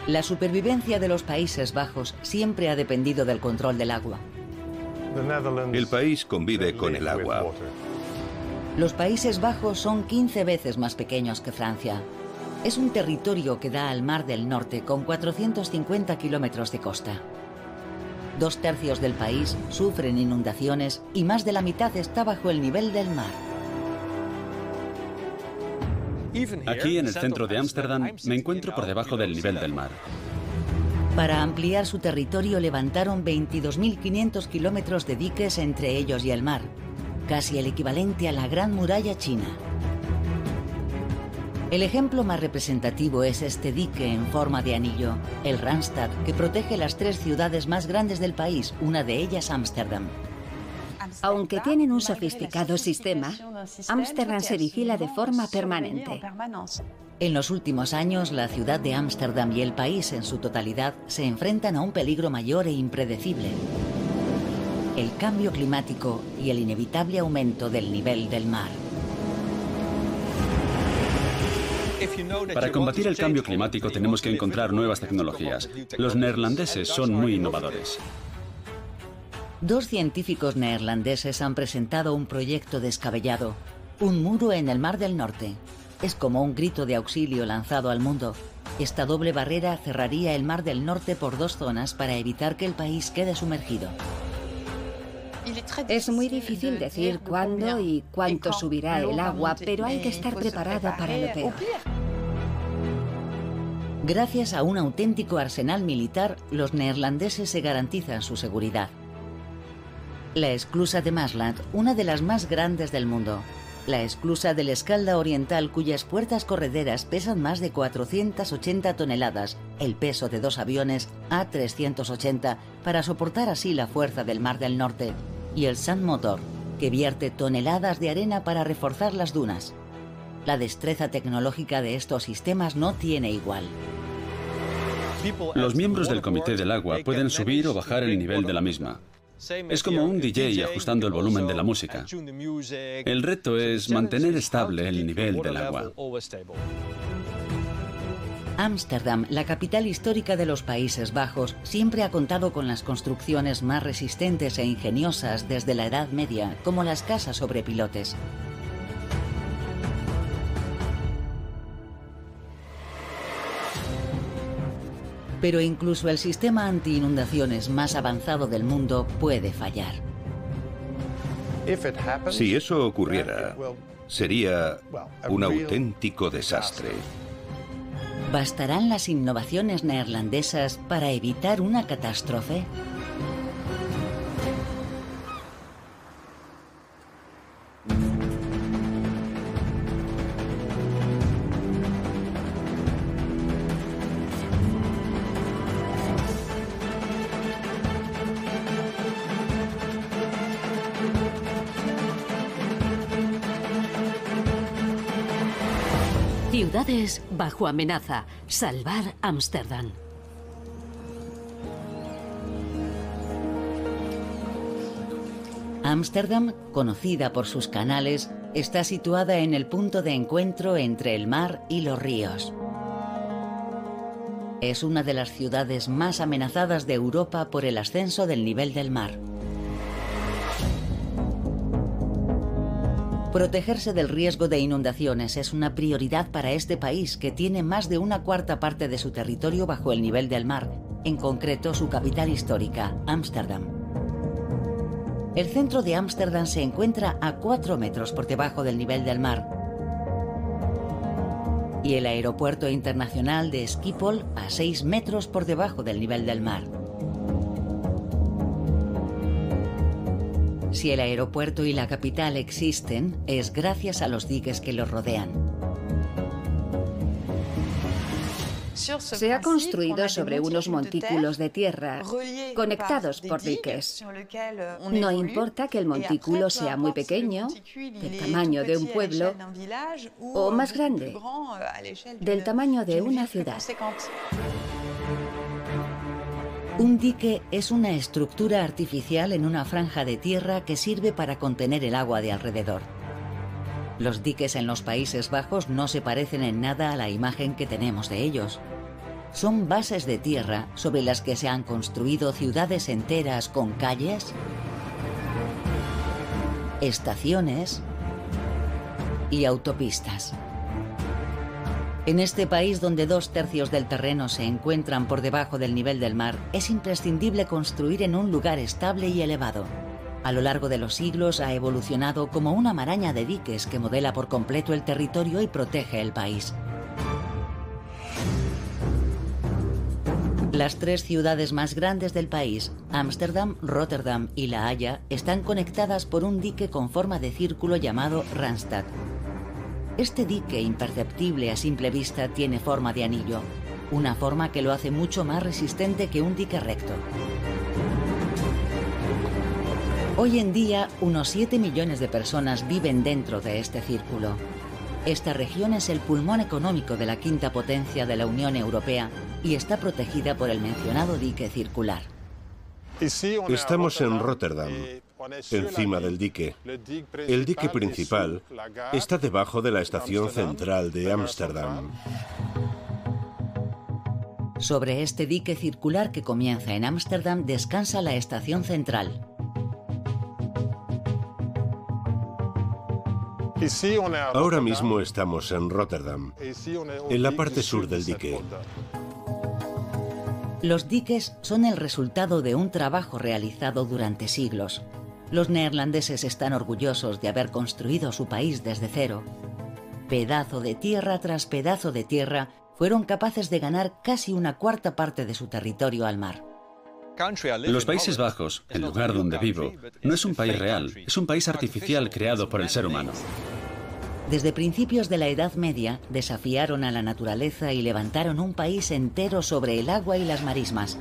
La supervivencia de los Países Bajos siempre ha dependido del control del agua. El país convive con el agua. Los Países Bajos son 15 veces más pequeños que Francia. Es un territorio que da al Mar del Norte con 450 kilómetros de costa. 2/3 del país sufren inundaciones y más de la mitad está bajo el nivel del mar. Aquí, en el centro de Ámsterdam, me encuentro por debajo del nivel del mar. Para ampliar su territorio levantaron 22.500 kilómetros de diques entre ellos y el mar, casi el equivalente a la Gran Muralla China. El ejemplo más representativo es este dique en forma de anillo, el Randstad, que protege las 3 ciudades más grandes del país, una de ellas Ámsterdam. Aunque tienen un sofisticado sistema, Ámsterdam se vigila de forma permanente. En los últimos años, la ciudad de Ámsterdam y el país en su totalidad se enfrentan a un peligro mayor e impredecible: el cambio climático y el inevitable aumento del nivel del mar. Para combatir el cambio climático tenemos que encontrar nuevas tecnologías. Los neerlandeses son muy innovadores. 2 científicos neerlandeses han presentado un proyecto descabellado: un muro en el Mar del Norte. Es como un grito de auxilio lanzado al mundo. Esta doble barrera cerraría el Mar del Norte por 2 zonas para evitar que el país quede sumergido. Es muy difícil decir cuándo y cuánto subirá el agua, pero hay que estar preparada para lo peor. Gracias a un auténtico arsenal militar, los neerlandeses se garantizan su seguridad. La esclusa de Maasland, una de las más grandes del mundo. La esclusa del Escalda Oriental, cuyas puertas correderas pesan más de 480 toneladas, el peso de 2 aviones A380, para soportar así la fuerza del Mar del Norte. Y el Sandmotor, que vierte toneladas de arena para reforzar las dunas. La destreza tecnológica de estos sistemas no tiene igual. Los miembros del Comité del Agua pueden subir o bajar el nivel de la misma. Es como un DJ ajustando el volumen de la música. El reto es mantener estable el nivel del agua. Ámsterdam, la capital histórica de los Países Bajos, siempre ha contado con las construcciones más resistentes e ingeniosas desde la Edad Media, como las casas sobre pilotes. Pero incluso el sistema anti-inundaciones más avanzado del mundo puede fallar. Si eso ocurriera, sería un auténtico desastre. ¿Bastarán las innovaciones neerlandesas para evitar una catástrofe? Ciudades bajo amenaza. Salvar Ámsterdam. Ámsterdam, conocida por sus canales, está situada en el punto de encuentro entre el mar y los ríos. Es una de las ciudades más amenazadas de Europa por el ascenso del nivel del mar. Protegerse del riesgo de inundaciones es una prioridad para este país, que tiene más de 1/4 parte de su territorio bajo el nivel del mar, en concreto su capital histórica, Ámsterdam. El centro de Ámsterdam se encuentra a 4 metros por debajo del nivel del mar y el aeropuerto internacional de Schiphol a 6 metros por debajo del nivel del mar. Si el aeropuerto y la capital existen, es gracias a los diques que los rodean. Se ha construido sobre unos montículos de tierra, conectados por diques. No importa que el montículo sea muy pequeño, del tamaño de un pueblo, o más grande, del tamaño de una ciudad. Un dique es una estructura artificial en una franja de tierra que sirve para contener el agua de alrededor. Los diques en los Países Bajos no se parecen en nada a la imagen que tenemos de ellos. son bases de tierra sobre las que se han construido ciudades enteras con calles, estaciones y autopistas. En este país, donde 2/3 del terreno se encuentran por debajo del nivel del mar, es imprescindible construir en un lugar estable y elevado. A lo largo de los siglos ha evolucionado como una maraña de diques que modela por completo el territorio y protege el país. Las 3 ciudades más grandes del país, Ámsterdam, Rotterdam y La Haya, están conectadas por un dique con forma de círculo llamado Randstad. Este dique, imperceptible a simple vista, tiene forma de anillo, una forma que lo hace mucho más resistente que un dique recto. Hoy en día, unos 7 millones de personas viven dentro de este círculo. Esta región es el pulmón económico de la quinta potencia de la Unión Europea y está protegida por el mencionado dique circular. Estamos en Rotterdam, encima del dique. El dique principal está debajo de la estación central de Ámsterdam. Sobre este dique circular que comienza en Ámsterdam descansa la estación central. Ahora mismo estamos en Rotterdam, en la parte sur del dique. Los diques son el resultado de un trabajo realizado durante siglos. Los neerlandeses están orgullosos de haber construido su país desde cero. Pedazo de tierra tras pedazo de tierra, fueron capaces de ganar casi una cuarta parte de su territorio al mar. Los Países Bajos, el lugar donde vivo, no es un país real, es un país artificial creado por el ser humano. Desde principios de la Edad Media, desafiaron a la naturaleza y levantaron un país entero sobre el agua y las marismas.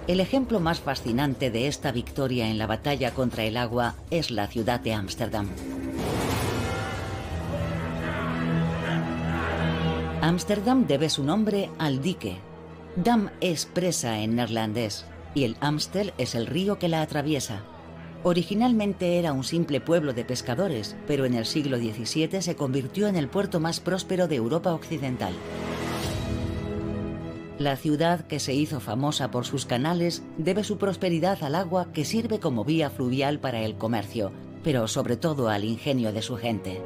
El ejemplo más fascinante de esta victoria en la batalla contra el agua es la ciudad de Ámsterdam. Ámsterdam debe su nombre al dique. Dam es presa en neerlandés y el Amstel es el río que la atraviesa. Originalmente era un simple pueblo de pescadores, pero en el siglo XVII se convirtió en el puerto más próspero de Europa occidental. La ciudad, que se hizo famosa por sus canales, debe su prosperidad al agua que sirve como vía fluvial para el comercio, pero sobre todo al ingenio de su gente.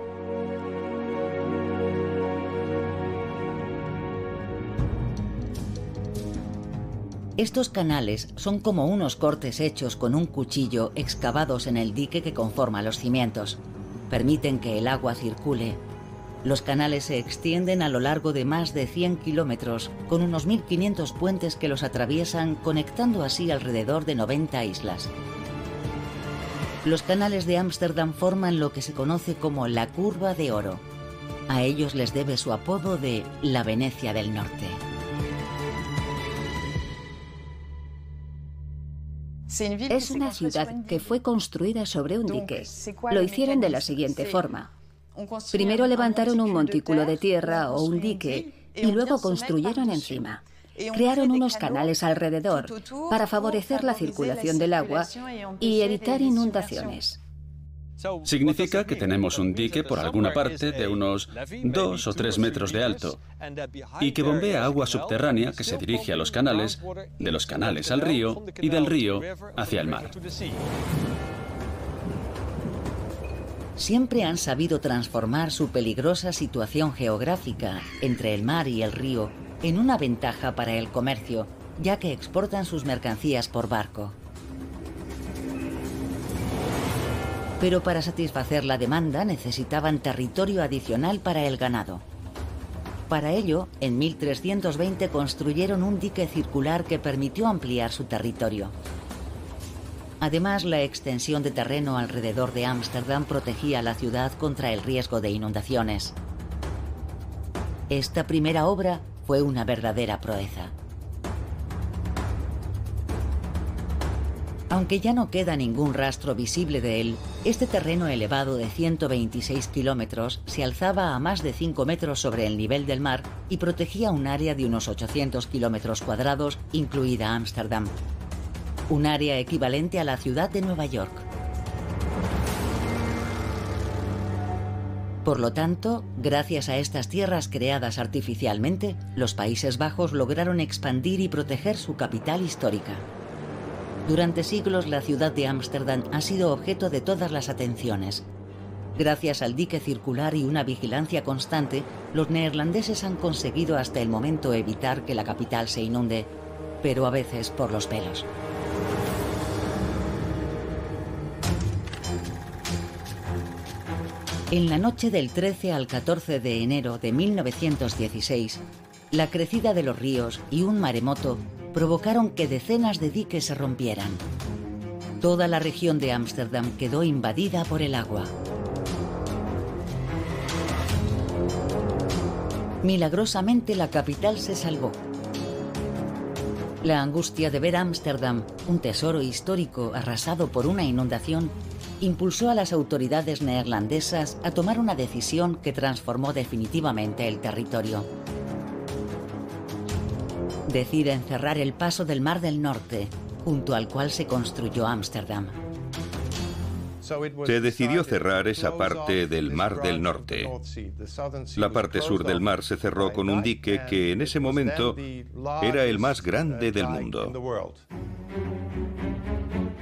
Estos canales son como unos cortes hechos con un cuchillo excavados en el dique que conforma los cimientos. Permiten que el agua circule. Los canales se extienden a lo largo de más de 100 kilómetros, con unos 1.500 puentes que los atraviesan, conectando así alrededor de 90 islas. Los canales de Ámsterdam forman lo que se conoce como la Curva de Oro. A ellos les debe su apodo de la Venecia del Norte. Es una ciudad que fue construida sobre un dique. Lo hicieron de la siguiente forma. Primero levantaron un montículo de tierra o un dique y luego construyeron encima. Crearon unos canales alrededor para favorecer la circulación del agua y evitar inundaciones. Significa que tenemos un dique por alguna parte de unos 2 o 3 metros de alto y que bombea agua subterránea que se dirige a los canales, de los canales al río y del río hacia el mar. Siempre han sabido transformar su peligrosa situación geográfica entre el mar y el río en una ventaja para el comercio, ya que exportan sus mercancías por barco. Pero para satisfacer la demanda necesitaban territorio adicional para el ganado. Para ello, en 1320 construyeron un dique circular que permitió ampliar su territorio. Además, la extensión de terreno alrededor de Ámsterdam protegía a la ciudad contra el riesgo de inundaciones. Esta primera obra fue una verdadera proeza. Aunque ya no queda ningún rastro visible de él, este terreno elevado de 126 kilómetros se alzaba a más de 5 metros sobre el nivel del mar y protegía un área de unos 800 kilómetros cuadrados, incluida Ámsterdam. Un área equivalente a la ciudad de Nueva York. Por lo tanto, gracias a estas tierras creadas artificialmente, los Países Bajos lograron expandir y proteger su capital histórica. Durante siglos, la ciudad de Ámsterdam ha sido objeto de todas las atenciones. Gracias al dique circular y una vigilancia constante, los neerlandeses han conseguido hasta el momento evitar que la capital se inunde, pero a veces por los pelos. En la noche del 13 al 14 de enero de 1916, la crecida de los ríos y un maremoto provocaron que decenas de diques se rompieran. Toda la región de Ámsterdam quedó invadida por el agua. Milagrosamente, la capital se salvó. La angustia de ver Ámsterdam, un tesoro histórico arrasado por una inundación, impulsó a las autoridades neerlandesas a tomar una decisión que transformó definitivamente el territorio. Deciden cerrar el paso del Mar del Norte, junto al cual se construyó Ámsterdam. Se decidió cerrar esa parte del Mar del Norte. La parte sur del mar se cerró con un dique que en ese momento era el más grande del mundo.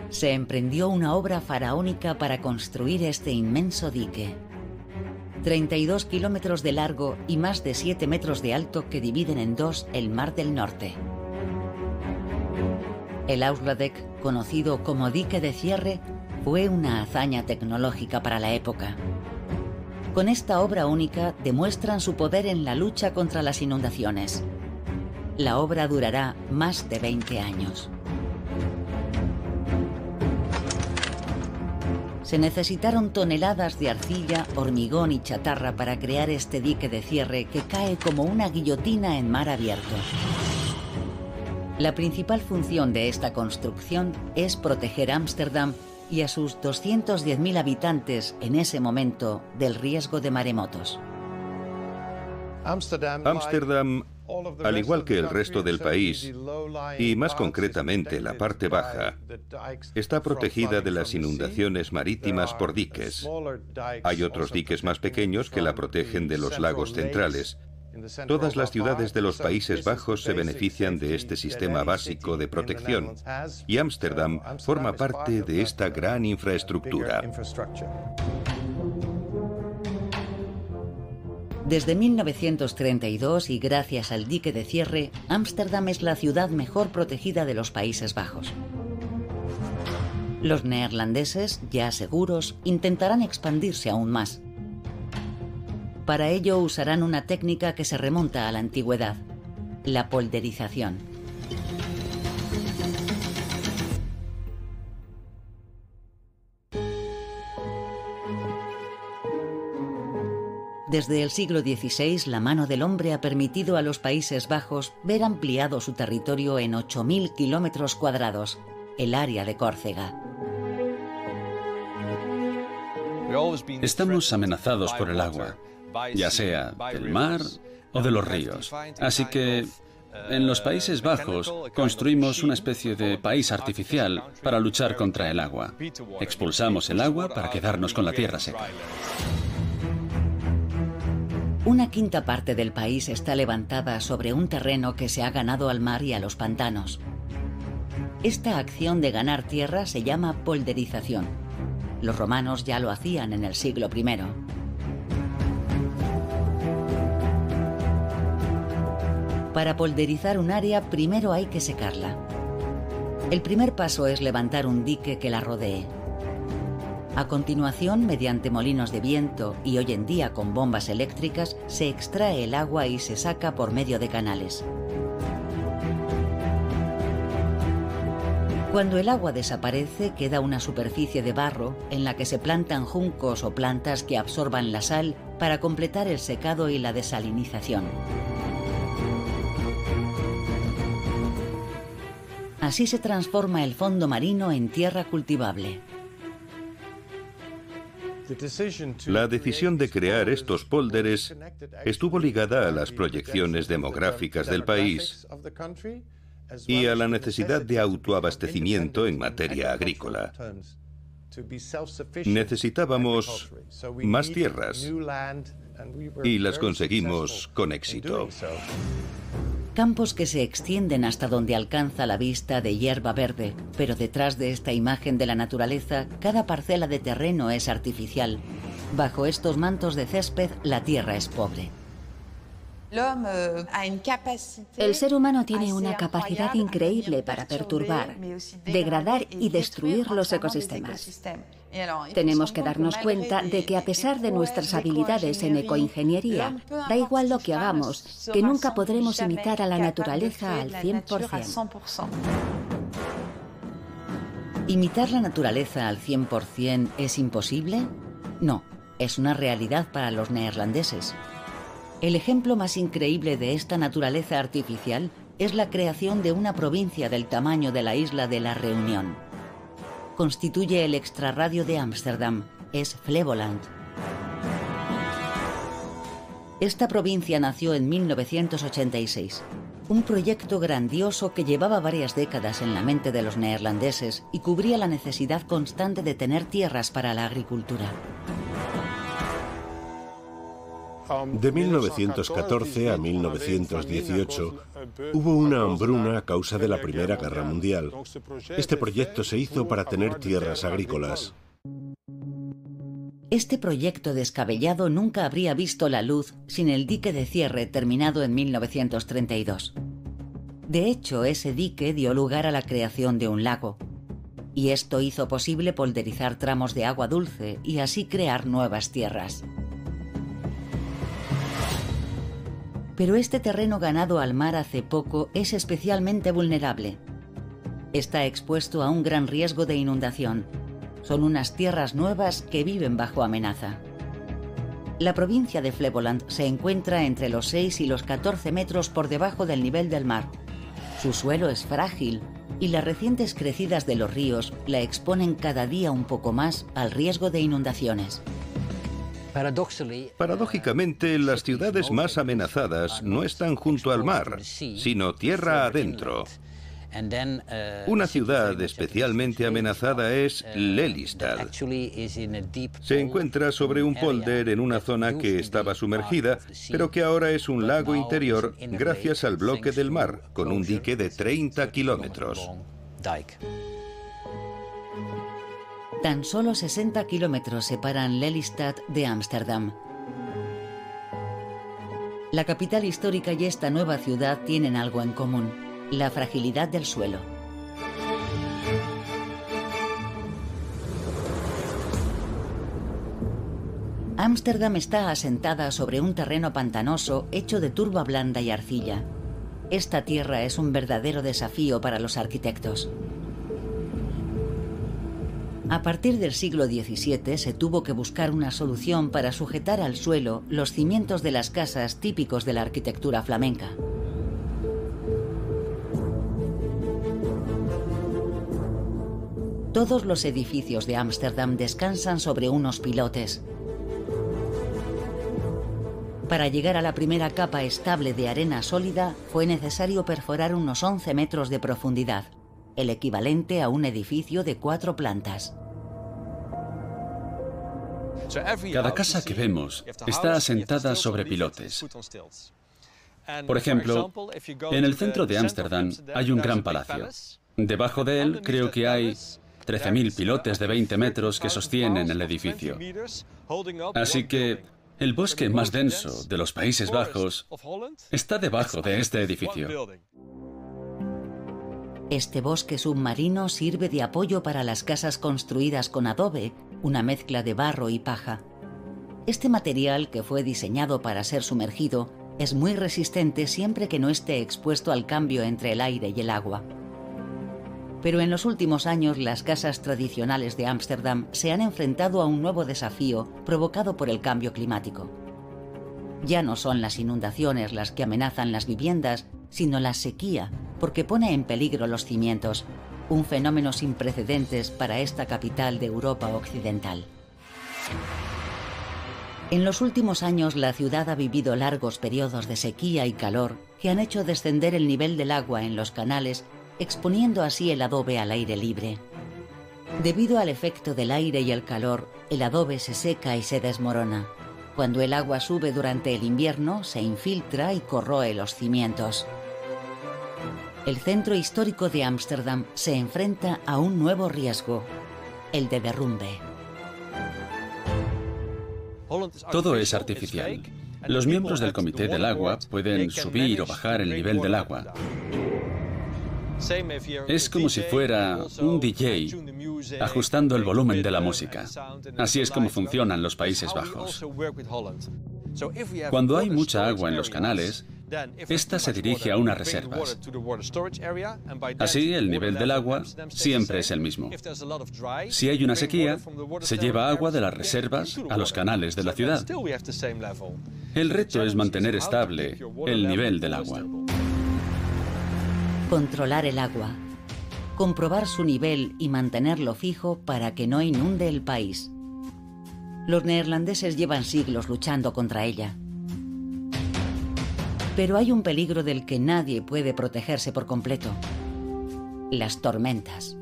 Se emprendió una obra faraónica para construir este inmenso dique. 32 kilómetros de largo y más de 7 metros de alto que dividen en dos el Mar del Norte. El Ausladek, conocido como dique de cierre, fue una hazaña tecnológica para la época. Con esta obra única demuestran su poder en la lucha contra las inundaciones. La obra durará más de 20 años. Se necesitaron toneladas de arcilla, hormigón y chatarra para crear este dique de cierre que cae como una guillotina en mar abierto. La principal función de esta construcción es proteger Ámsterdam y a sus 210.000 habitantes en ese momento del riesgo de maremotos. Ámsterdam, al igual que el resto del país, y más concretamente la parte baja, está protegida de las inundaciones marítimas por diques. Hay otros diques más pequeños que la protegen de los lagos centrales. Todas las ciudades de los Países Bajos se benefician de este sistema básico de protección, y Ámsterdam forma parte de esta gran infraestructura. Desde 1932 y gracias al dique de cierre, Ámsterdam es la ciudad mejor protegida de los Países Bajos. Los neerlandeses, ya seguros, intentarán expandirse aún más. Para ello usarán una técnica que se remonta a la antigüedad, la polderización. Desde el siglo XVI, la mano del hombre ha permitido a los Países Bajos ver ampliado su territorio en 8.000 kilómetros cuadrados, el área de Córcega. Estamos amenazados por el agua, ya sea del mar o de los ríos. Así que en los Países Bajos construimos una especie de país artificial para luchar contra el agua. Expulsamos el agua para quedarnos con la tierra seca. Una quinta parte del país está levantada sobre un terreno que se ha ganado al mar y a los pantanos. Esta acción de ganar tierra se llama polderización. Los romanos ya lo hacían en el siglo I. Para polderizar un área, primero hay que secarla. El primer paso es levantar un dique que la rodee. A continuación, mediante molinos de viento y hoy en día con bombas eléctricas, se extrae el agua y se saca por medio de canales. Cuando el agua desaparece, queda una superficie de barro en la que se plantan juncos o plantas que absorban la sal para completar el secado y la desalinización. Así se transforma el fondo marino en tierra cultivable. La decisión de crear estos pólders estuvo ligada a las proyecciones demográficas del país y a la necesidad de autoabastecimiento en materia agrícola. Necesitábamos más tierras y las conseguimos con éxito. Campos que se extienden hasta donde alcanza la vista de hierba verde, pero detrás de esta imagen de la naturaleza, cada parcela de terreno es artificial. Bajo estos mantos de césped, la tierra es pobre. El ser humano tiene una capacidad increíble para perturbar, degradar y destruir los ecosistemas. Tenemos que darnos cuenta de que a pesar de nuestras habilidades en ecoingeniería, da igual lo que hagamos, que nunca podremos imitar a la naturaleza al 100%. ¿Imitar la naturaleza al 100% es imposible? No, es una realidad para los neerlandeses. El ejemplo más increíble de esta naturaleza artificial es la creación de una provincia del tamaño de la isla de la Reunión. Constituye el extrarradio de Ámsterdam, es Flevoland. Esta provincia nació en 1986, un proyecto grandioso que llevaba varias décadas en la mente de los neerlandeses y cubría la necesidad constante de tener tierras para la agricultura. De 1914 a 1918 hubo una hambruna a causa de la Primera Guerra Mundial. Este proyecto se hizo para tener tierras agrícolas. Este proyecto descabellado nunca habría visto la luz sin el dique de cierre terminado en 1932. De hecho, ese dique dio lugar a la creación de un lago. Y esto hizo posible polderizar tramos de agua dulce y así crear nuevas tierras. Pero este terreno ganado al mar hace poco es especialmente vulnerable. Está expuesto a un gran riesgo de inundación. Son unas tierras nuevas que viven bajo amenaza. La provincia de Flevoland se encuentra entre los 6 y los 14 metros por debajo del nivel del mar. Su suelo es frágil y las recientes crecidas de los ríos la exponen cada día un poco más al riesgo de inundaciones. Paradójicamente, las ciudades más amenazadas no están junto al mar, sino tierra adentro. Una ciudad especialmente amenazada es Lelystad. Se encuentra sobre un polder en una zona que estaba sumergida, pero que ahora es un lago interior gracias al bloque del mar, con un dique de 30 kilómetros. Tan solo 60 kilómetros separan Lelystad de Ámsterdam. La capital histórica y esta nueva ciudad tienen algo en común: la fragilidad del suelo. Ámsterdam está asentada sobre un terreno pantanoso hecho de turba blanda y arcilla. Esta tierra es un verdadero desafío para los arquitectos. A partir del siglo XVII se tuvo que buscar una solución para sujetar al suelo los cimientos de las casas típicos de la arquitectura flamenca. Todos los edificios de Ámsterdam descansan sobre unos pilotes. Para llegar a la primera capa estable de arena sólida fue necesario perforar unos 11 metros de profundidad, el equivalente a un edificio de 4 plantas. Cada casa que vemos está asentada sobre pilotes. Por ejemplo, en el centro de Ámsterdam hay un gran palacio. Debajo de él creo que hay 13.000 pilotes de 20 metros que sostienen el edificio. Así que el bosque más denso de los Países Bajos está debajo de este edificio. Este bosque submarino sirve de apoyo para las casas construidas con adobe, una mezcla de barro y paja. Este material, que fue diseñado para ser sumergido, es muy resistente siempre que no esté expuesto al cambio entre el aire y el agua. Pero en los últimos años las casas tradicionales de Ámsterdam se han enfrentado a un nuevo desafío provocado por el cambio climático. Ya no son las inundaciones las que amenazan las viviendas, sino la sequía, porque pone en peligro los cimientos, un fenómeno sin precedentes para esta capital de Europa occidental. En los últimos años la ciudad ha vivido largos periodos de sequía y calor que han hecho descender el nivel del agua en los canales, exponiendo así el adobe al aire libre. Debido al efecto del aire y el calor, el adobe se seca y se desmorona. Cuando el agua sube durante el invierno, se infiltra y corroe los cimientos. El centro histórico de Ámsterdam se enfrenta a un nuevo riesgo, el de derrumbe. Todo es artificial. Los miembros del Comité del Agua pueden subir o bajar el nivel del agua. Es como si fuera un DJ ajustando el volumen de la música. Así es como funcionan los Países Bajos. Cuando hay mucha agua en los canales, esta se dirige a unas reservas. Así, el nivel del agua siempre es el mismo. Si hay una sequía, se lleva agua de las reservas a los canales de la ciudad. El reto es mantener estable el nivel del agua. Controlar el agua, comprobar su nivel y mantenerlo fijo para que no inunde el país. Los neerlandeses llevan siglos luchando contra ella. Pero hay un peligro del que nadie puede protegerse por completo: las tormentas.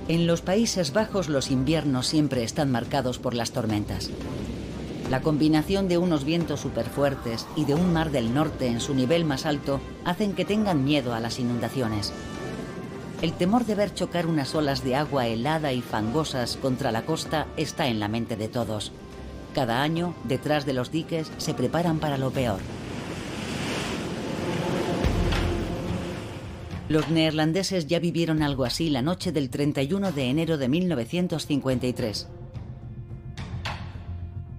En los Países Bajos los inviernos siempre están marcados por las tormentas. La combinación de unos vientos superfuertes y de un mar del norte en su nivel más alto hacen que tengan miedo a las inundaciones. El temor de ver chocar unas olas de agua helada y fangosas contra la costa está en la mente de todos. Cada año, detrás de los diques, se preparan para lo peor. Los neerlandeses ya vivieron algo así la noche del 31 de enero de 1953.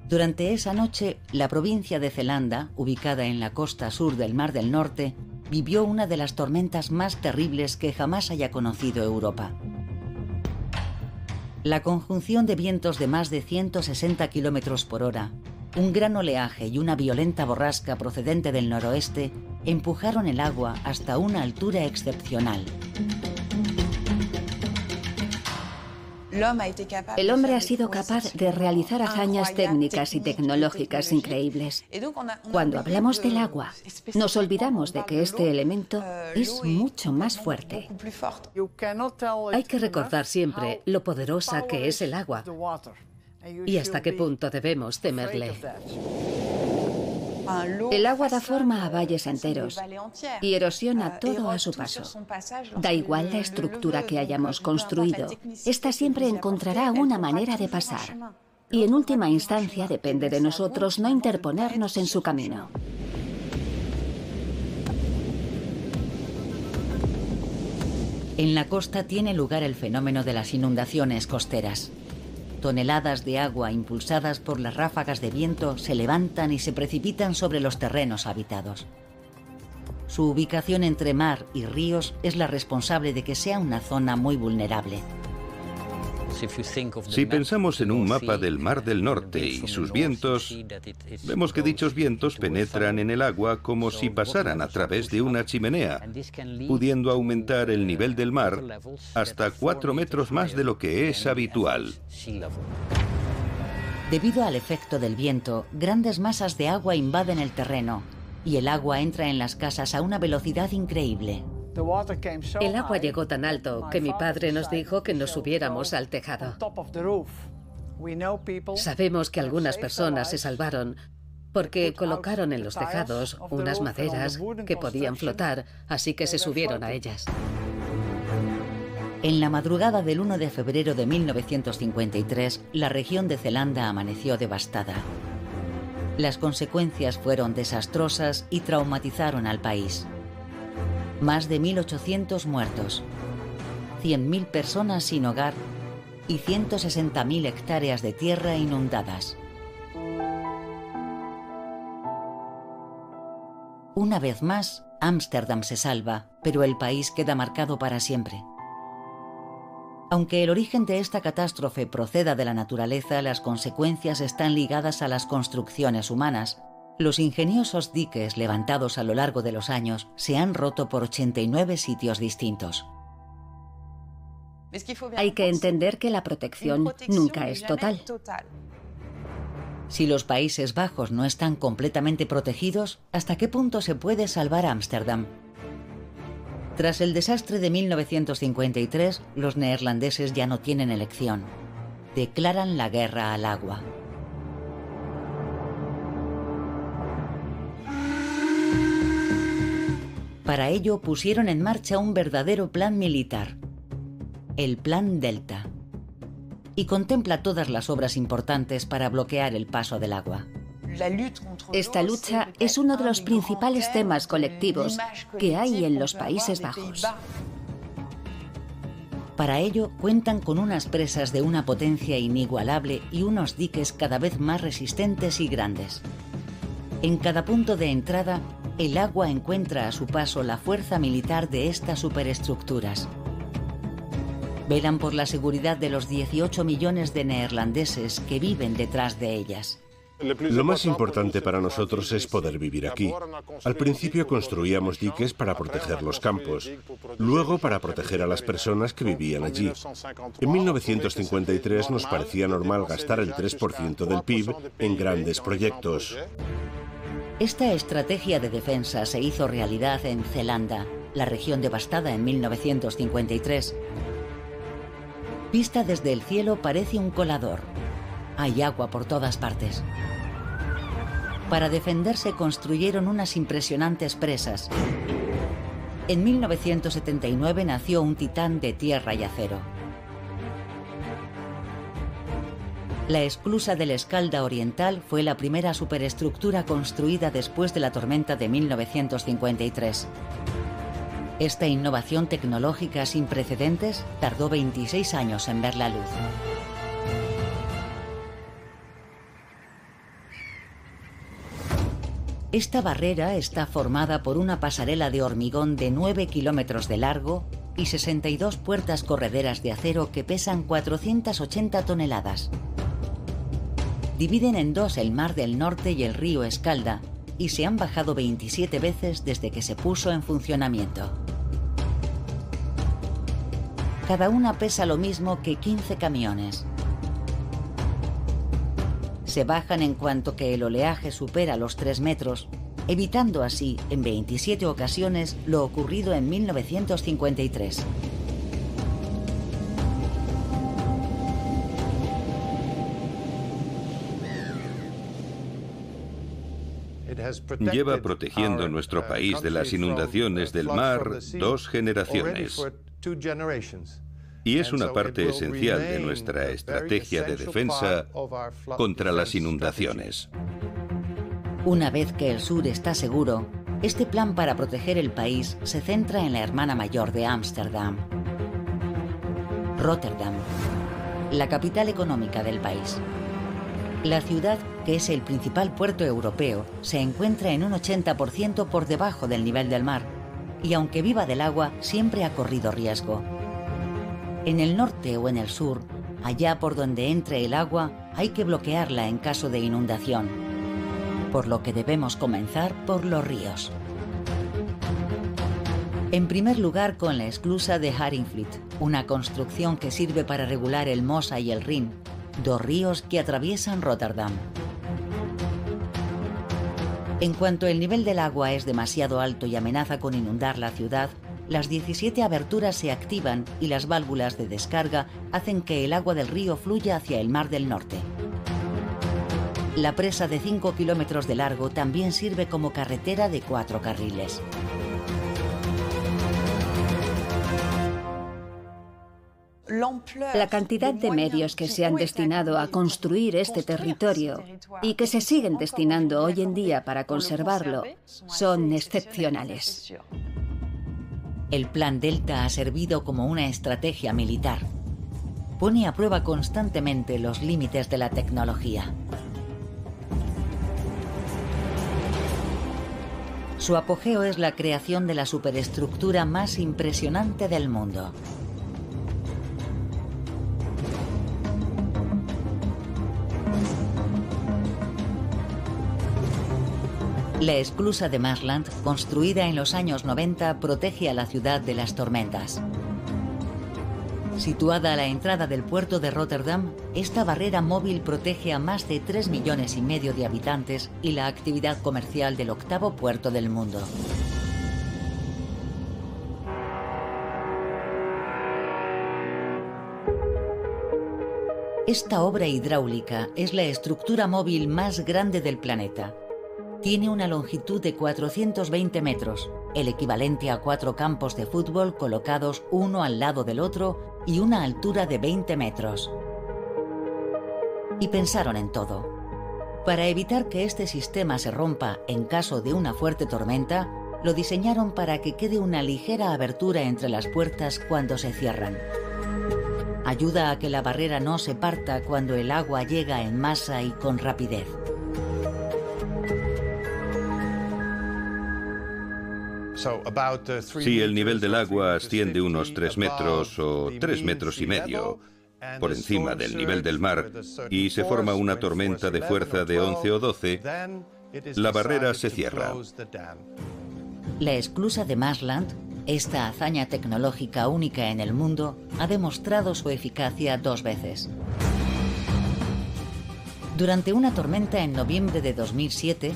Durante esa noche, la provincia de Zelanda, ubicada en la costa sur del Mar del Norte, vivió una de las tormentas más terribles que jamás haya conocido Europa. La conjunción de vientos de más de 160 kilómetros por hora, un gran oleaje y una violenta borrasca procedente del noroeste empujaron el agua hasta una altura excepcional. El hombre ha sido capaz de realizar hazañas técnicas y tecnológicas increíbles. Cuando hablamos del agua, nos olvidamos de que este elemento es mucho más fuerte. Hay que recordar siempre lo poderosa que es el agua y hasta qué punto debemos temerle. El agua da forma a valles enteros y erosiona todo a su paso. Da igual la estructura que hayamos construido, esta siempre encontrará una manera de pasar. Y en última instancia depende de nosotros no interponernos en su camino. En la costa tiene lugar el fenómeno de las inundaciones costeras. Toneladas de agua impulsadas por las ráfagas de viento se levantan y se precipitan sobre los terrenos habitados. Su ubicación entre mar y ríos es la responsable de que sea una zona muy vulnerable. Si pensamos en un mapa del Mar del Norte y sus vientos, vemos que dichos vientos penetran en el agua como si pasaran a través de una chimenea, pudiendo aumentar el nivel del mar hasta 4 metros más de lo que es habitual. Debido al efecto del viento, grandes masas de agua invaden el terreno y el agua entra en las casas a una velocidad increíble. El agua llegó tan alto que mi padre nos dijo que nos subiéramos al tejado. Sabemos que algunas personas se salvaron porque colocaron en los tejados unas maderas que podían flotar, así que se subieron a ellas. En la madrugada del 1 de febrero de 1953, la región de Zelanda amaneció devastada. Las consecuencias fueron desastrosas y traumatizaron al país. Más de 1.800 muertos, 100.000 personas sin hogar y 160.000 hectáreas de tierra inundadas. Una vez más, Ámsterdam se salva, pero el país queda marcado para siempre. Aunque el origen de esta catástrofe proceda de la naturaleza, las consecuencias están ligadas a las construcciones humanas. Los ingeniosos diques levantados a lo largo de los años se han roto por 89 sitios distintos. Hay que entender que la protección nunca es total. Si los Países Bajos no están completamente protegidos, ¿hasta qué punto se puede salvar Ámsterdam? Tras el desastre de 1953, los neerlandeses ya no tienen elección. Declaran la guerra al agua. Para ello pusieron en marcha un verdadero plan militar, el Plan Delta, y contempla todas las obras importantes para bloquear el paso del agua. Esta lucha es uno de los principales temas colectivos que hay en los Países Bajos. Para ello cuentan con unas presas de una potencia inigualable y unos diques cada vez más resistentes y grandes. En cada punto de entrada, el agua encuentra a su paso la fuerza militar de estas superestructuras. Velan por la seguridad de los 18 millones de neerlandeses que viven detrás de ellas. Lo más importante para nosotros es poder vivir aquí. Al principio construíamos diques para proteger los campos, luego para proteger a las personas que vivían allí. En 1953 nos parecía normal gastar el 3% del PIB en grandes proyectos. Esta estrategia de defensa se hizo realidad en Zelanda, la región devastada en 1953. Vista desde el cielo parece un colador. Hay agua por todas partes. Para defenderse construyeron unas impresionantes presas. En 1979 nació un titán de tierra y acero. La esclusa del Escalda Oriental fue la primera superestructura construida después de la tormenta de 1953. Esta innovación tecnológica sin precedentes tardó 26 años en ver la luz. Esta barrera está formada por una pasarela de hormigón de 9 kilómetros de largo y 62 puertas correderas de acero que pesan 480 toneladas. Dividen en dos el Mar del Norte y el río Escalda y se han bajado 27 veces desde que se puso en funcionamiento. Cada una pesa lo mismo que 15 camiones. Se bajan en cuanto que el oleaje supera los 3 metros, evitando así en 27 ocasiones lo ocurrido en 1953. Lleva protegiendo nuestro país de las inundaciones del mar 2 generaciones. Y es una parte esencial de nuestra estrategia de defensa contra las inundaciones. Una vez que el sur está seguro, este plan para proteger el país se centra en la hermana mayor de Ámsterdam, Rotterdam, la capital económica del país. La ciudad, que es el principal puerto europeo, se encuentra en un 80% por debajo del nivel del mar, y aunque viva del agua, siempre ha corrido riesgo. En el norte o en el sur, allá por donde entre el agua, hay que bloquearla en caso de inundación, por lo que debemos comenzar por los ríos. En primer lugar, con la esclusa de Haringvliet, una construcción que sirve para regular el Mosa y el Rin, dos ríos que atraviesan Rotterdam. En cuanto el nivel del agua es demasiado alto y amenaza con inundar la ciudad, las 17 aberturas se activan y las válvulas de descarga hacen que el agua del río fluya hacia el Mar del Norte. La presa de 5 kilómetros de largo también sirve como carretera de 4 carriles. La cantidad de medios que se han destinado a construir este territorio y que se siguen destinando hoy en día para conservarlo son excepcionales. El Plan Delta ha servido como una estrategia militar. Pone a prueba constantemente los límites de la tecnología. Su apogeo es la creación de la superestructura más impresionante del mundo. La esclusa de Maasland, construida en los años 90, protege a la ciudad de las tormentas. Situada a la entrada del puerto de Rotterdam, esta barrera móvil protege a más de 3,5 millones de habitantes y la actividad comercial del octavo puerto del mundo. Esta obra hidráulica es la estructura móvil más grande del planeta. Tiene una longitud de 420 metros, el equivalente a 4 campos de fútbol colocados uno al lado del otro y una altura de 20 metros. Y pensaron en todo. Para evitar que este sistema se rompa en caso de una fuerte tormenta, lo diseñaron para que quede una ligera abertura entre las puertas cuando se cierran. Ayuda a que la barrera no se parta cuando el agua llega en masa y con rapidez. Si el nivel del agua asciende unos 3 metros o 3,5 metros por encima del nivel del mar y se forma una tormenta de fuerza de 11 o 12, la barrera se cierra. La esclusa de Maasland, esta hazaña tecnológica única en el mundo, ha demostrado su eficacia 2 veces. Durante una tormenta en noviembre de 2007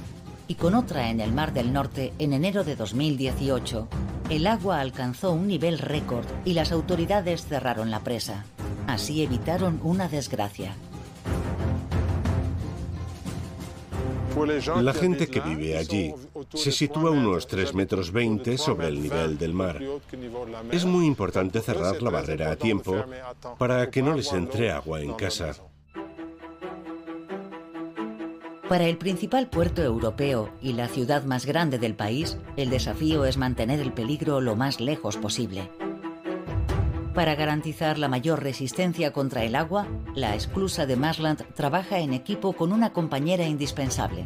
y con otra en el Mar del Norte en enero de 2018, el agua alcanzó un nivel récord y las autoridades cerraron la presa. Así evitaron una desgracia. La gente que vive allí se sitúa unos 3,20 metros sobre el nivel del mar. Es muy importante cerrar la barrera a tiempo para que no les entre agua en casa. Para el principal puerto europeo y la ciudad más grande del país, el desafío es mantener el peligro lo más lejos posible. Para garantizar la mayor resistencia contra el agua, la esclusa de Maasland trabaja en equipo con una compañera indispensable.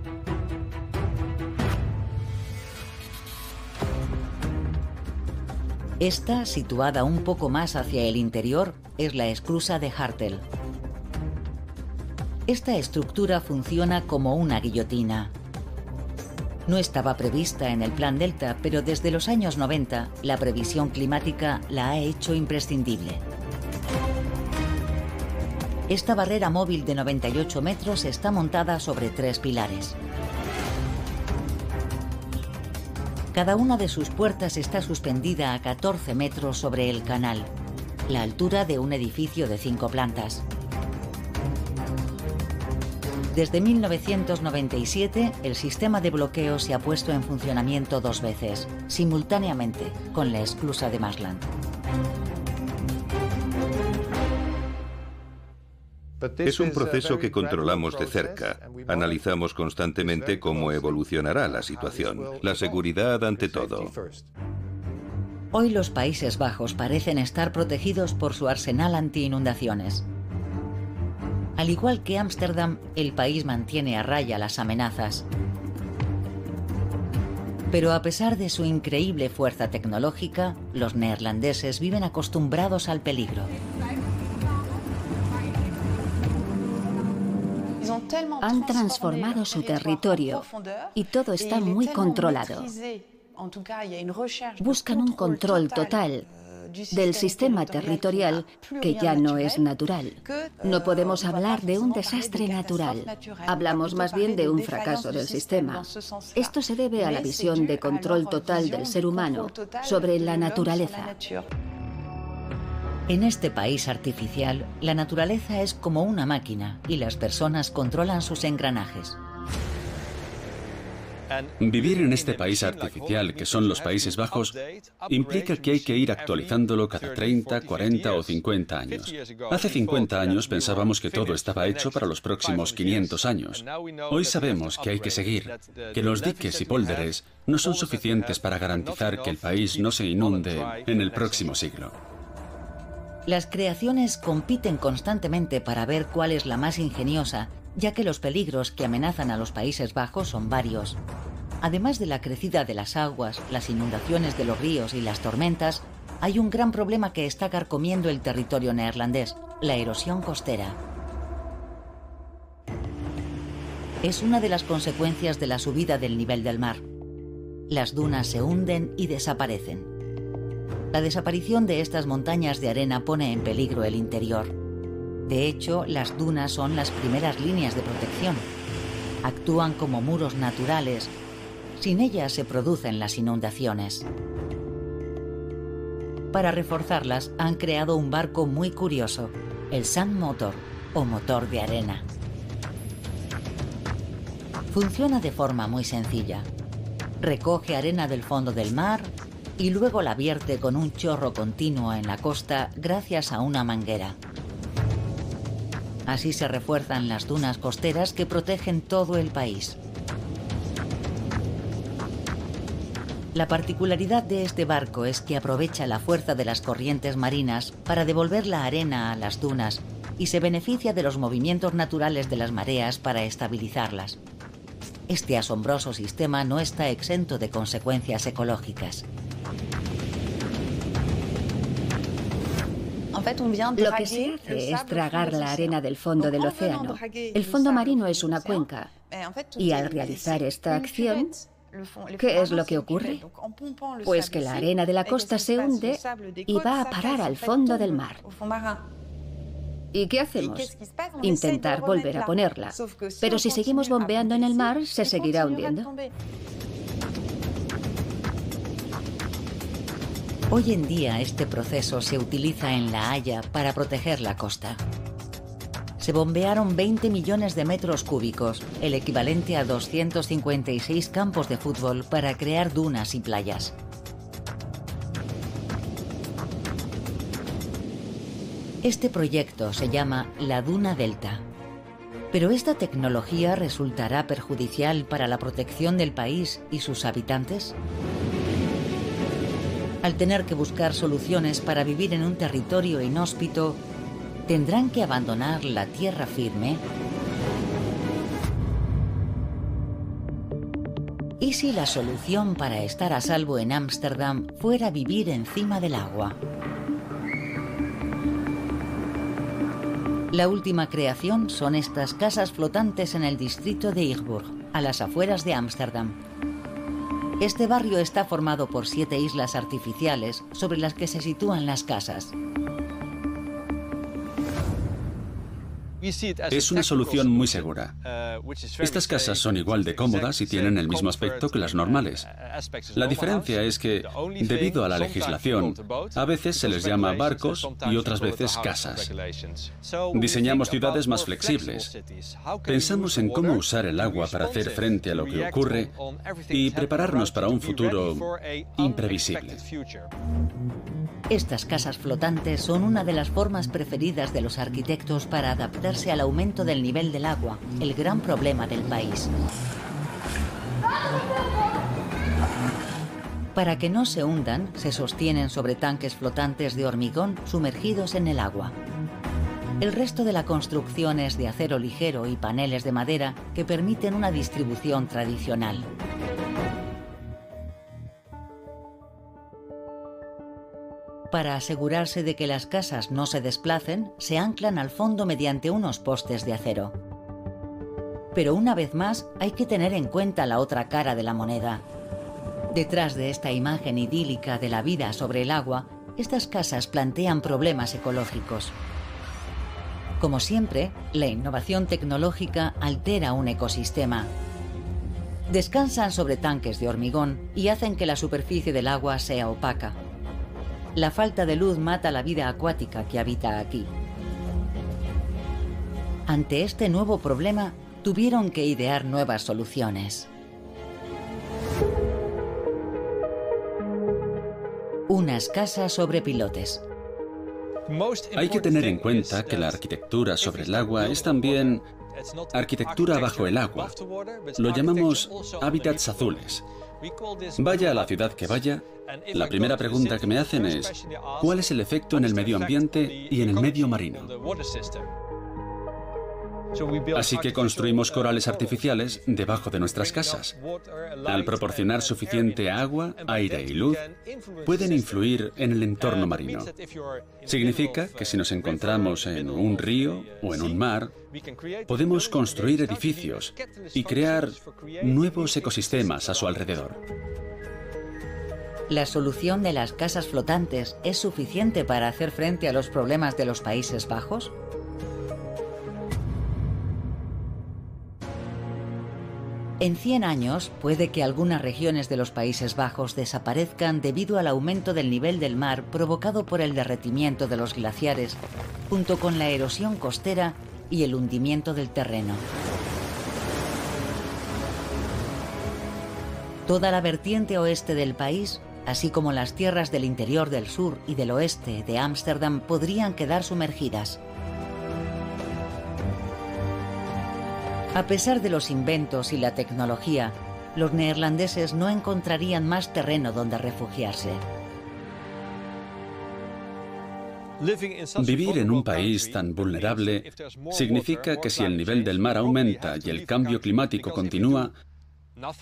Esta, situada un poco más hacia el interior, es la esclusa de Hartel. Esta estructura funciona como una guillotina. No estaba prevista en el Plan Delta, pero desde los años 90 la previsión climática la ha hecho imprescindible. Esta barrera móvil de 98 metros está montada sobre 3 pilares. Cada una de sus puertas está suspendida a 14 metros sobre el canal, la altura de un edificio de 5 plantas. Desde 1997, el sistema de bloqueo se ha puesto en funcionamiento 2 veces, simultáneamente, con la esclusa de Maasland. Es un proceso que controlamos de cerca. Analizamos constantemente cómo evolucionará la situación. La seguridad ante todo. Hoy los Países Bajos parecen estar protegidos por su arsenal anti-inundaciones. Al igual que Ámsterdam, el país mantiene a raya las amenazas. Pero a pesar de su increíble fuerza tecnológica, los neerlandeses viven acostumbrados al peligro. Han transformado su territorio y todo está muy controlado. Buscan un control total del sistema territorial que ya no es natural. No podemos hablar de un desastre natural. Hablamos más bien de un fracaso del sistema. Esto se debe a la visión de control total del ser humano sobre la naturaleza. En este país artificial, la naturaleza es como una máquina y las personas controlan sus engranajes. Vivir en este país artificial, que son los Países Bajos, implica que hay que ir actualizándolo cada 30, 40 o 50 años. Hace 50 años pensábamos que todo estaba hecho para los próximos 500 años. Hoy sabemos que hay que seguir, que los diques y pólderes no son suficientes para garantizar que el país no se inunde en el próximo siglo. Las creaciones compiten constantemente para ver cuál es la más ingeniosa, ya que los peligros que amenazan a los Países Bajos son varios. Además de la crecida de las aguas, las inundaciones de los ríos y las tormentas, hay un gran problema que está carcomiendo el territorio neerlandés: la erosión costera. Es una de las consecuencias de la subida del nivel del mar. Las dunas se hunden y desaparecen. La desaparición de estas montañas de arena pone en peligro el interior. De hecho, las dunas son las primeras líneas de protección. Actúan como muros naturales. Sin ellas se producen las inundaciones. Para reforzarlas han creado un barco muy curioso, el Sand Motor, o motor de arena. Funciona de forma muy sencilla. Recoge arena del fondo del mar y luego la vierte con un chorro continuo en la costa gracias a una manguera. Así se refuerzan las dunas costeras que protegen todo el país. La particularidad de este barco es que aprovecha la fuerza de las corrientes marinas para devolver la arena a las dunas y se beneficia de los movimientos naturales de las mareas para estabilizarlas. Este asombroso sistema no está exento de consecuencias ecológicas. Lo que se hace es tragar la arena del fondo del océano. El fondo marino es una cuenca. Y al realizar esta acción, ¿qué es lo que ocurre? Pues que la arena de la costa se hunde y va a parar al fondo del mar. ¿Y qué hacemos? Intentar volver a ponerla. Pero si seguimos bombeando en el mar, se seguirá hundiendo. Hoy en día este proceso se utiliza en La Haya para proteger la costa. Se bombearon 20 millones de metros cúbicos, el equivalente a 256 campos de fútbol, para crear dunas y playas. Este proyecto se llama la Duna Delta. ¿Pero esta tecnología resultará perjudicial para la protección del país y sus habitantes? Al tener que buscar soluciones para vivir en un territorio inhóspito, ¿tendrán que abandonar la tierra firme? ¿Y si la solución para estar a salvo en Ámsterdam fuera vivir encima del agua? La última creación son estas casas flotantes en el distrito de Higburg, a las afueras de Ámsterdam. Este barrio está formado por 7 islas artificiales sobre las que se sitúan las casas. Es una solución muy segura. Estas casas son igual de cómodas y tienen el mismo aspecto que las normales. La diferencia es que, debido a la legislación, a veces se les llama barcos y otras veces casas. Diseñamos ciudades más flexibles. Pensamos en cómo usar el agua para hacer frente a lo que ocurre y prepararnos para un futuro imprevisible. Estas casas flotantes son una de las formas preferidas de los arquitectos para adaptarse al aumento del nivel del agua, el gran problema del país. Para que no se hundan, se sostienen sobre tanques flotantes de hormigón sumergidos en el agua. El resto de la construcción es de acero ligero y paneles de madera que permiten una distribución tradicional. Para asegurarse de que las casas no se desplacen, se anclan al fondo mediante unos postes de acero. Pero una vez más, hay que tener en cuenta la otra cara de la moneda. Detrás de esta imagen idílica de la vida sobre el agua, estas casas plantean problemas ecológicos. Como siempre, la innovación tecnológica altera un ecosistema. Descansan sobre tanques de hormigón y hacen que la superficie del agua sea opaca. La falta de luz mata la vida acuática que habita aquí. Ante este nuevo problema, tuvieron que idear nuevas soluciones. Unas casas sobre pilotes. Hay que tener en cuenta que la arquitectura sobre el agua es también arquitectura bajo el agua. Lo llamamos hábitats azules. Vaya a la ciudad que vaya, la primera pregunta que me hacen es ¿cuál es el efecto en el medio ambiente y en el medio marino? Así que construimos corales artificiales debajo de nuestras casas. Al proporcionar suficiente agua, aire y luz, pueden influir en el entorno marino. Significa que si nos encontramos en un río o en un mar, podemos construir edificios y crear nuevos ecosistemas a su alrededor. ¿La solución de las casas flotantes es suficiente para hacer frente a los problemas de los Países Bajos? En 100 años, puede que algunas regiones de los Países Bajos desaparezcan debido al aumento del nivel del mar provocado por el derretimiento de los glaciares, junto con la erosión costera y el hundimiento del terreno. Toda la vertiente oeste del país, así como las tierras del interior del sur y del oeste de Ámsterdam, podrían quedar sumergidas. A pesar de los inventos y la tecnología, los neerlandeses no encontrarían más terreno donde refugiarse. Vivir en un país tan vulnerable significa que si el nivel del mar aumenta y el cambio climático continúa,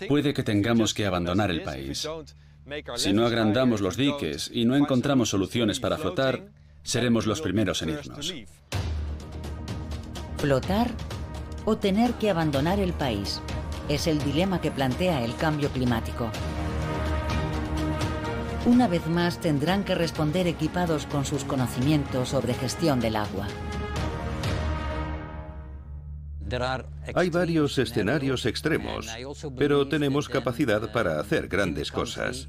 puede que tengamos que abandonar el país. Si no agrandamos los diques y no encontramos soluciones para flotar, seremos los primeros en irnos. ¿Flotar o tener que abandonar el país? Es el dilema que plantea el cambio climático. Una vez más tendrán que responder equipados con sus conocimientos sobre gestión del agua. Hay varios escenarios extremos, pero tenemos capacidad para hacer grandes cosas.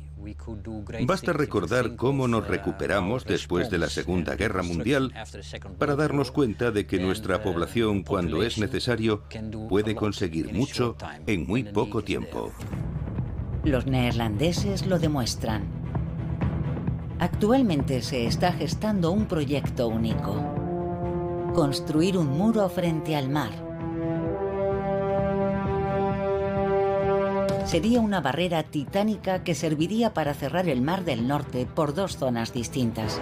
Basta recordar cómo nos recuperamos después de la Segunda Guerra Mundial para darnos cuenta de que nuestra población, cuando es necesario, puede conseguir mucho en muy poco tiempo. Los neerlandeses lo demuestran. Actualmente se está gestando un proyecto único: construir un muro frente al mar. Sería una barrera titánica que serviría para cerrar el Mar del Norte por dos zonas distintas.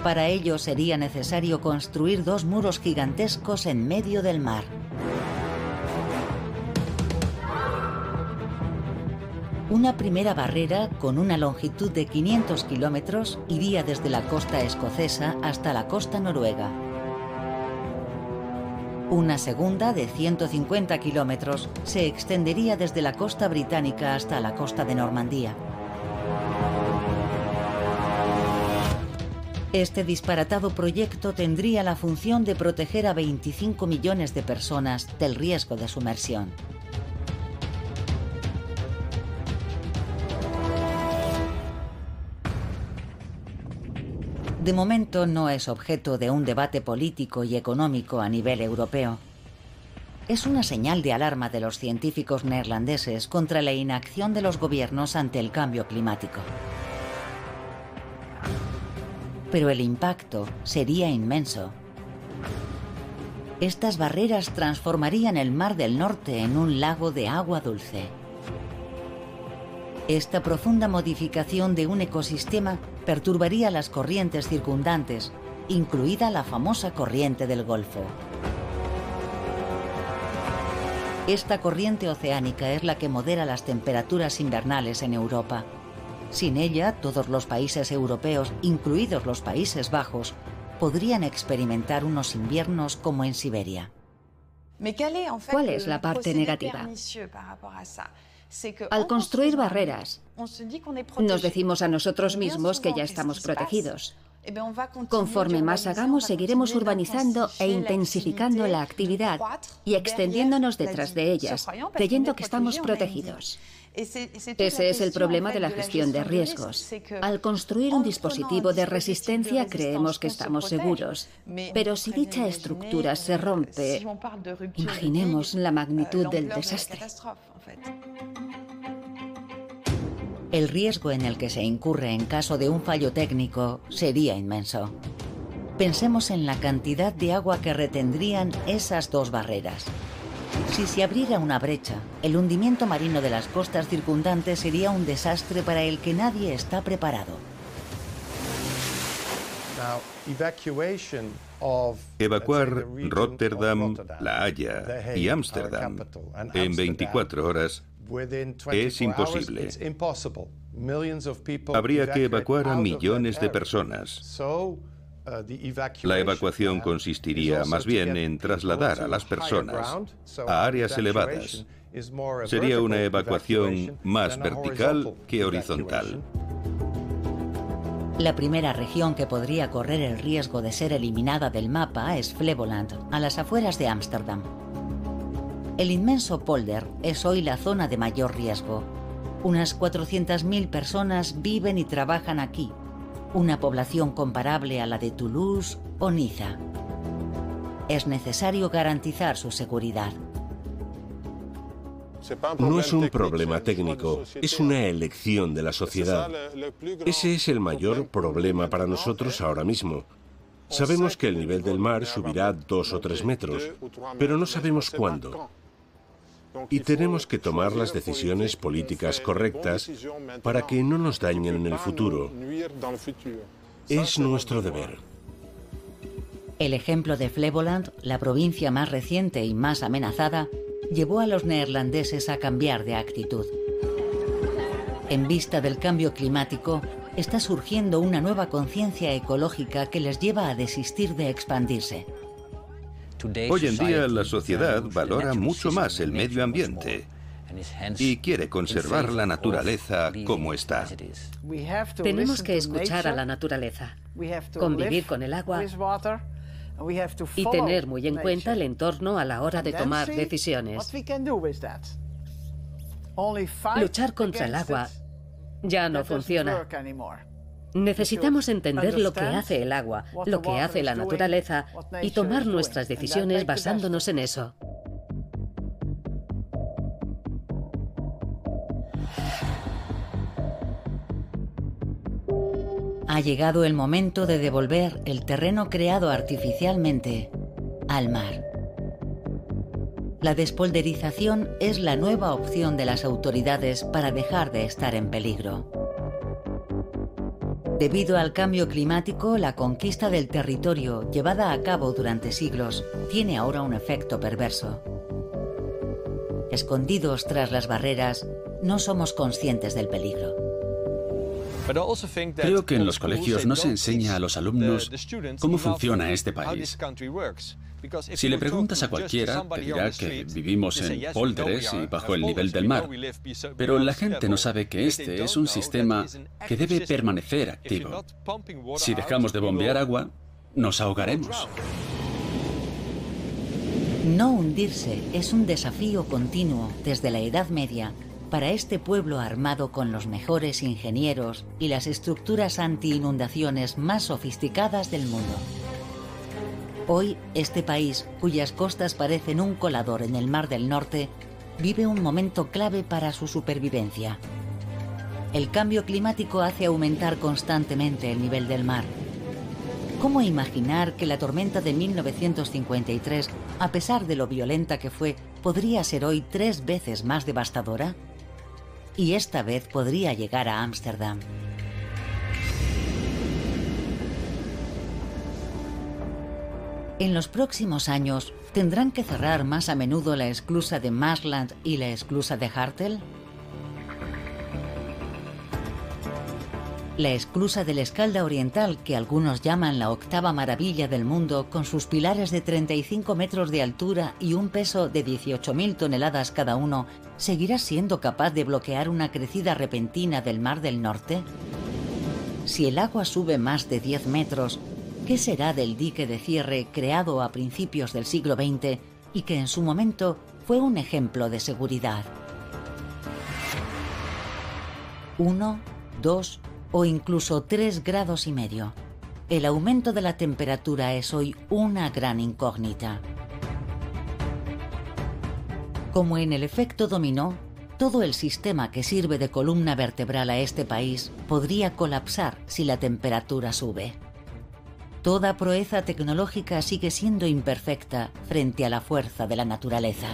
Para ello sería necesario construir dos muros gigantescos en medio del mar. Una primera barrera, con una longitud de 500 kilómetros, iría desde la costa escocesa hasta la costa noruega. Una segunda, de 150 kilómetros, se extendería desde la costa británica hasta la costa de Normandía. Este disparatado proyecto tendría la función de proteger a 25 millones de personas del riesgo de sumersión. De momento no es objeto de un debate político y económico a nivel europeo. Es una señal de alarma de los científicos neerlandeses contra la inacción de los gobiernos ante el cambio climático. Pero el impacto sería inmenso. Estas barreras transformarían el Mar del Norte en un lago de agua dulce. Esta profunda modificación de un ecosistema perturbaría las corrientes circundantes, incluida la famosa corriente del Golfo. Esta corriente oceánica es la que modera las temperaturas invernales en Europa. Sin ella, todos los países europeos, incluidos los Países Bajos, podrían experimentar unos inviernos como en Siberia. ¿Cuál es la parte negativa? Al construir barreras, nos decimos a nosotros mismos que ya estamos protegidos. Conforme más hagamos, seguiremos urbanizando e intensificando la actividad y extendiéndonos detrás de ellas, creyendo que estamos protegidos. Ese es el problema de la gestión de riesgos. Al construir un dispositivo de resistencia creemos que estamos seguros, pero si dicha estructura se rompe, imaginemos la magnitud del desastre. El riesgo en el que se incurre en caso de un fallo técnico sería inmenso. Pensemos en la cantidad de agua que retendrían esas dos barreras. Si se abriera una brecha, el hundimiento marino de las costas circundantes sería un desastre para el que nadie está preparado. Evacuar Rotterdam, La Haya y Ámsterdam en 24 horas es imposible. Habría que evacuar a millones de personas. La evacuación consistiría más bien en trasladar a las personas a áreas elevadas, Sería una evacuación más vertical que horizontal. La primera región que podría correr el riesgo de ser eliminada del mapa es Flevoland, a las afueras de Ámsterdam. El inmenso polder es hoy la zona de mayor riesgo. Unas 400.000 personas viven y trabajan aquí, una población comparable a la de Toulouse o Niza. Es necesario garantizar su seguridad. No es un problema técnico, es una elección de la sociedad. Ese es el mayor problema para nosotros ahora mismo. Sabemos que el nivel del mar subirá 2 o 3 metros, pero no sabemos cuándo. Y tenemos que tomar las decisiones políticas correctas para que no nos dañen en el futuro. Es nuestro deber. El ejemplo de Flevoland, la provincia más reciente y más amenazada, llevó a los neerlandeses a cambiar de actitud. En vista del cambio climático, está surgiendo una nueva conciencia ecológica que les lleva a desistir de expandirse. Hoy en día la sociedad valora mucho más el medio ambiente y quiere conservar la naturaleza como está. Tenemos que escuchar a la naturaleza, convivir con el agua y tener muy en cuenta el entorno a la hora de tomar decisiones. Luchar contra el agua ya no funciona. Necesitamos entender lo que hace el agua, lo que hace la naturaleza y tomar nuestras decisiones basándonos en eso. Ha llegado el momento de devolver el terreno creado artificialmente al mar. La despolderización es la nueva opción de las autoridades para dejar de estar en peligro. Debido al cambio climático, la conquista del territorio, llevada a cabo durante siglos, tiene ahora un efecto perverso. Escondidos tras las barreras, no somos conscientes del peligro. Creo que en los colegios no se enseña a los alumnos cómo funciona este país. Si le preguntas a cualquiera, te dirá que vivimos en pólders y bajo el nivel del mar. Pero la gente no sabe que este es un sistema que debe permanecer activo. Si dejamos de bombear agua, nos ahogaremos. No hundirse es un desafío continuo desde la Edad Media para este pueblo armado con los mejores ingenieros y las estructuras anti-inundaciones más sofisticadas del mundo. Hoy, este país, cuyas costas parecen un colador en el Mar del Norte, vive un momento clave para su supervivencia. El cambio climático hace aumentar constantemente el nivel del mar. ¿Cómo imaginar que la tormenta de 1953, a pesar de lo violenta que fue, podría ser hoy 3 veces más devastadora? Y esta vez podría llegar a Ámsterdam. En los próximos años, ¿tendrán que cerrar más a menudo la esclusa de Maasland y la esclusa de Hartel? La esclusa del Escalda Oriental, que algunos llaman la octava maravilla del mundo, con sus pilares de 35 metros de altura y un peso de 18.000 toneladas cada uno, ¿seguirá siendo capaz de bloquear una crecida repentina del Mar del Norte? Si el agua sube más de 10 metros, ¿qué será del dique de cierre creado a principios del siglo XX y que en su momento fue un ejemplo de seguridad? 1, 2 o incluso 3,5 grados. El aumento de la temperatura es hoy una gran incógnita. Como en el efecto dominó, todo el sistema que sirve de columna vertebral a este país podría colapsar si la temperatura sube. Toda proeza tecnológica sigue siendo imperfecta frente a la fuerza de la naturaleza.